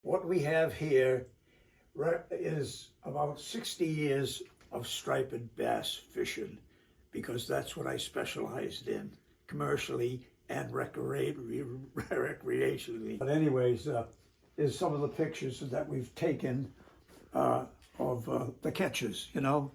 What we have here is about 60 years of striped bass fishing, because that's what I specialized in commercially and recreationally. But anyways, is some of the pictures that we've taken of the catches, you know,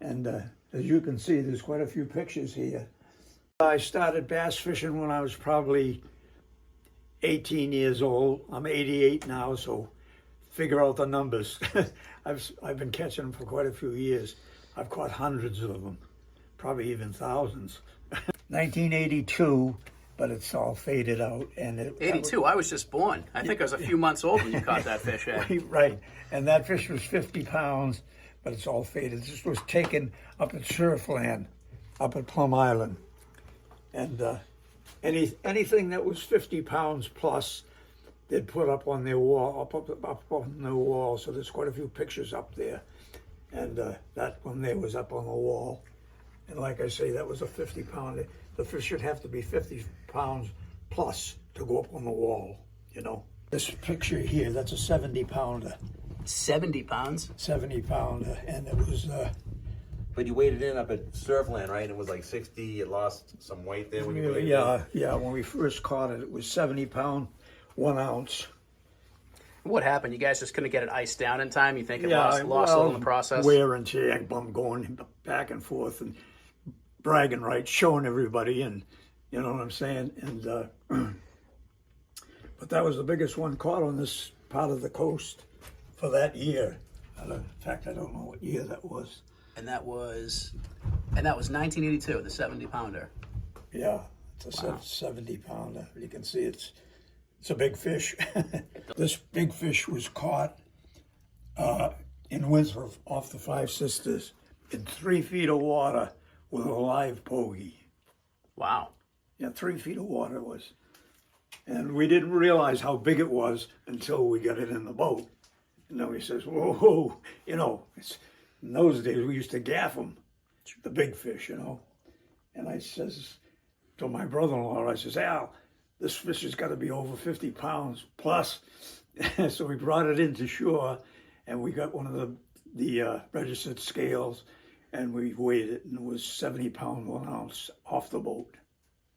and as you can see, there's quite a few pictures here. I started bass fishing when I was probably 18 years old. I'm 88 now, so figure out the numbers. I've been catching them for quite a few years. I've caught hundreds of them, probably even thousands. 1982, but it's all faded out. And 82, I was just born. I think I was a few months old when you caught that fish, Ed. Right, and that fish was 50 pounds, but it's all faded. This was taken up at Surfland, up at Plum Island. And anything that was 50 pounds plus, they'd put up on their wall, up on the wall. So there's quite a few pictures up there. And that one there was up on the wall. And like I say, that was a 50 pounder. The fish should have to be 50 pounds plus to go up on the wall, you know. This picture here, that's a 70 pounder. 70 pounds? 70 pounder, and it was... But you weighed it in up at Surfland, right? It was like 60. It lost some weight there when you weighed it in. Yeah. When we first caught it, it was 70 pound, 1 ounce. What happened? You guys just couldn't get it iced down in time? You think it lost a little in the process? Wear and tear, I'm going back and forth and bragging rights, showing everybody, and you know what I'm saying. And but that was the biggest one caught on this part of the coast for that year. In fact, I don't know what year that was. And that was 1982, the 70 pounder. Yeah, it's a 70 pounder. You can see it's a big fish. This big fish was caught in Winthrop off the Five Sisters in 3 feet of water with a live pogie. Wow. Yeah, 3 feet of water it was. And we didn't realize how big it was until we got it in the boat. And then he says, whoa, you know, in those days we used to gaff them, the big fish, you know. And I says to my brother-in-law, I says, Al, this fish has got to be over 50 pounds plus. So we brought it into shore, and we got one of the registered scales, and we weighed it, and it was 70 pounds, 1 ounce off the boat.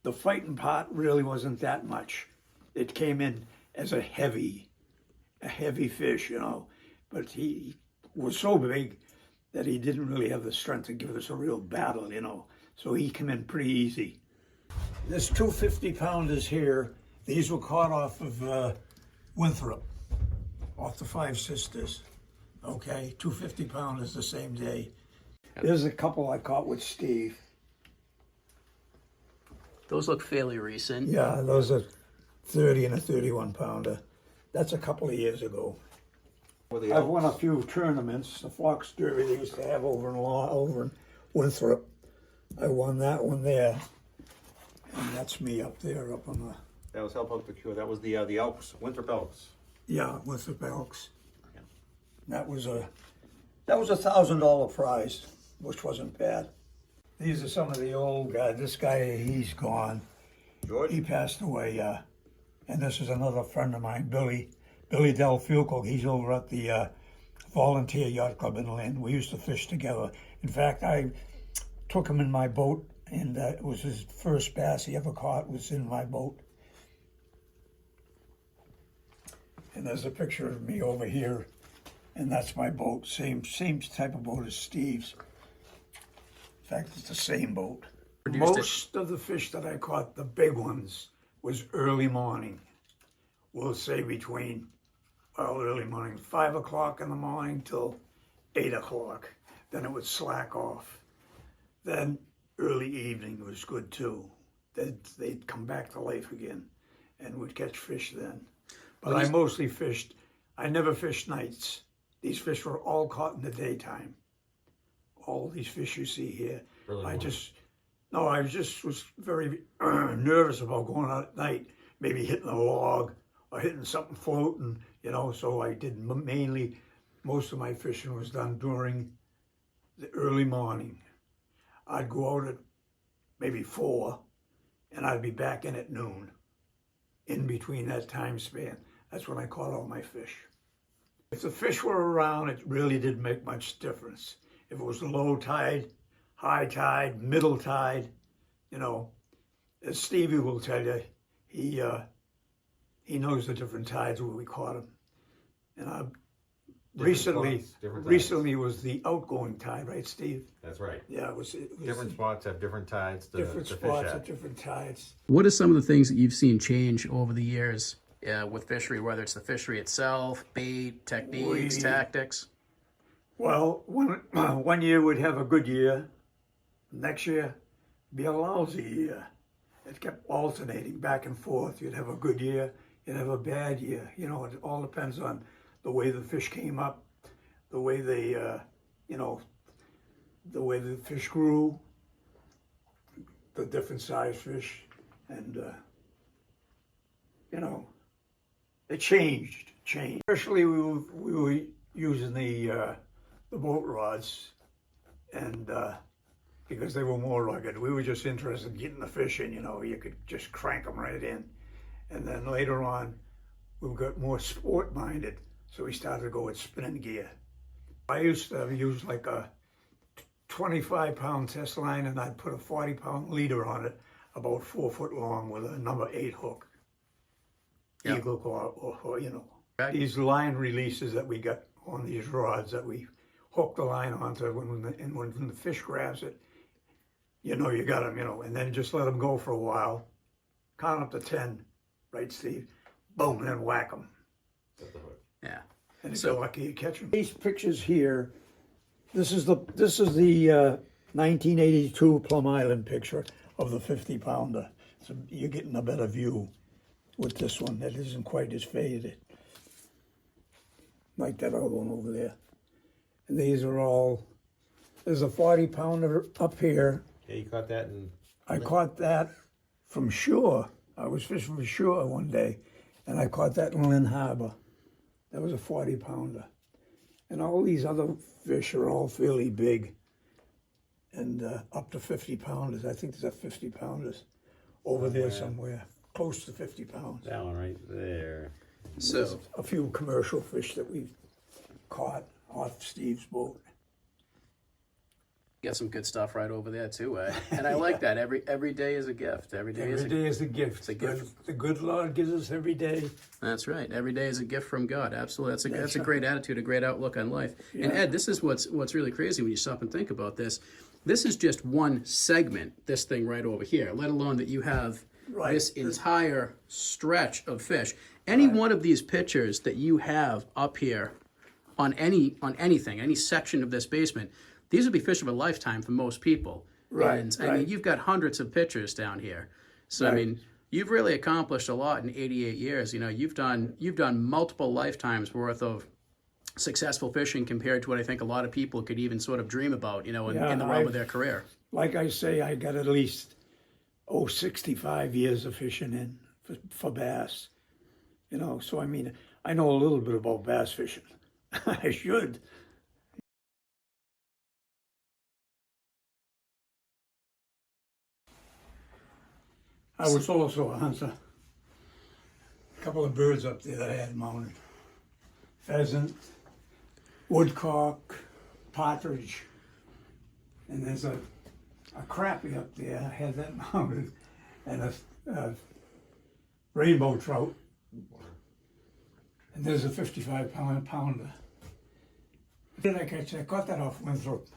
The fighting part really wasn't that much. It came in as a heavy fish, you know, but he was so big that he didn't really have the strength to give us a real battle, you know. So he came in pretty easy. There's 2 50 pounders here. These were caught off of Winthrop, off the Five Sisters. Okay, 2 50 pounders the same day. There's a couple I caught with Steve. Those look fairly recent. Yeah, those are 30 and a 31 pounder. That's a couple of years ago. I've won a few tournaments. The Fox Derby they used to have over in Winthrop. I won that one there, and that's me up there, up on the. That was Help Out the Cure. That was the Elks, Winthrop Elks. Yeah, Winthrop Elks. Yeah. That was a $1,000 prize, which wasn't bad. These are some of the old guys. This guy, he's gone. George? He passed away. And this is another friend of mine, Billy Del Fuoco. He's over at the Volunteer Yacht Club in Lynn. We used to fish together. In fact, I took him in my boat, and it was his first bass he ever caught was in my boat. And there's a picture of me over here, and that's my boat. Same type of boat as Steve's. In fact, it's the same boat. Most of the fish that I caught, the big ones, was early morning. We'll say between, early morning, 5 o'clock in the morning till 8 o'clock. Then it would slack off. Then early evening was good too. They'd come back to life again, and we'd catch fish then. But I mostly fished, I never fished nights. These fish were all caught in the daytime. All these fish you see here. I was very nervous about going out at night, maybe hitting a log or hitting something floating, you know, so I did most of my fishing was done during the early morning. I'd go out at maybe 4, and I'd be back in at noon, in between that time span. That's when I caught all my fish. If the fish were around, it really didn't make much difference. If it was low tide, high tide, middle tide, you know, as Stevie will tell you, he knows the different tides where we caught them. And recently was the outgoing tide, right, Steve? That's right. Yeah, it was Different spots have different tides to different fish spots at. at different tides. What are some of the things that you've seen change over the years with fishery, whether it's the fishery itself, bait, techniques, tactics? Well, one year we'd have a good year. Next year, be a lousy year. It kept alternating back and forth. You'd have a good year, you'd have a bad year. You know, it all depends on the way the fish came up, the way they, the way the fish grew, the different size fish, and it changed. Especially we were using the boat rods, and because they were more rugged. We were just interested in getting the fish in, you could just crank them right in. And then later on, we got more sport minded, so we started to go with spinning gear. I used to use like a 25-pound test line, and I'd put a 40-pound leader on it, about 4 foot long, with a number 8 hook. Yep. Eagle or Right. These line releases that we got on these rods that we hook the line onto, when the fish grabs it, you got them, and then just let them go for a while. Count up to 10, right, Steve? Boom, and then whack them. Yeah. And if you're lucky, you catch them. These pictures here, this is the 1982 Plum Island picture of the 50-pounder. So you're getting a better view with this one that isn't quite as faded. Like that other one over there. And these are all, there's a 40-pounder up here. Yeah, you caught that in... I caught that from shore. I was fishing from shore one day, and I caught that in Lynn Harbor. That was a 40-pounder. And all these other fish are all fairly big, and up to 50-pounders. I think there's a 50-pounders over there somewhere, close to 50 pounds. That one right there. So A few commercial fish that we've caught off Steve's boat. got some good stuff right over there too, and I like that. Every day is a gift. Every day is Every day is a gift. It's a gift. The good Lord gives us every day. That's right. Every day is a gift from God. Absolutely. That's a great attitude, a great outlook on life. Yeah. And Ed, this is what's really crazy when you stop and think about this. This is just one segment, this thing right over here, let alone that you have this entire stretch of fish. Any one of these pictures that you have up here on anything, any section of this basement, these would be fish of a lifetime for most people. Right, And I mean, you've got hundreds of pictures down here. So I mean, you've really accomplished a lot in 88 years. You've done multiple lifetimes worth of successful fishing compared to what I think a lot of people could even sort of dream about, in the realm of their career. Like I say, I got at least 65 years of fishing in for bass. So I mean, I know a little bit about bass fishing. I should. I was also a hunter. A couple of birds up there that I had mounted. Pheasant, woodcock, partridge, and there's a crappie up there. I had that mounted, and a rainbow trout, and there's a 55-pounder. Did I catch that? I caught that off Winthrop.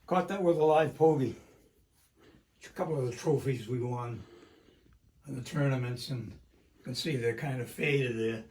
Caught that with a live pogie. A couple of the trophies we won in the tournaments, and you can see they're kind of faded there.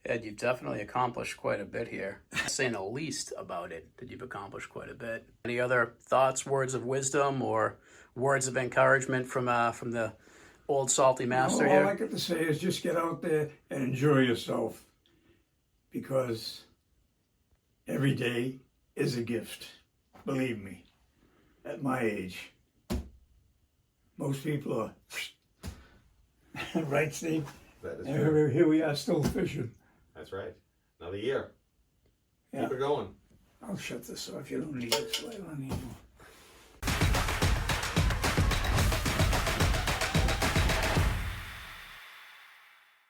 Ed, you've definitely accomplished quite a bit here. Saying the least about it, that you've accomplished quite a bit. Any other thoughts, words of wisdom, or words of encouragement from the old salty master All here? I got to say is just get out there and enjoy yourself, because every day is a gift. Believe me, at my age, most people are right, Steve. That is And true. here we are still fishing. That's right. Another year. Yeah. Keep it going. I'll shut this off. You don't need this light on anymore.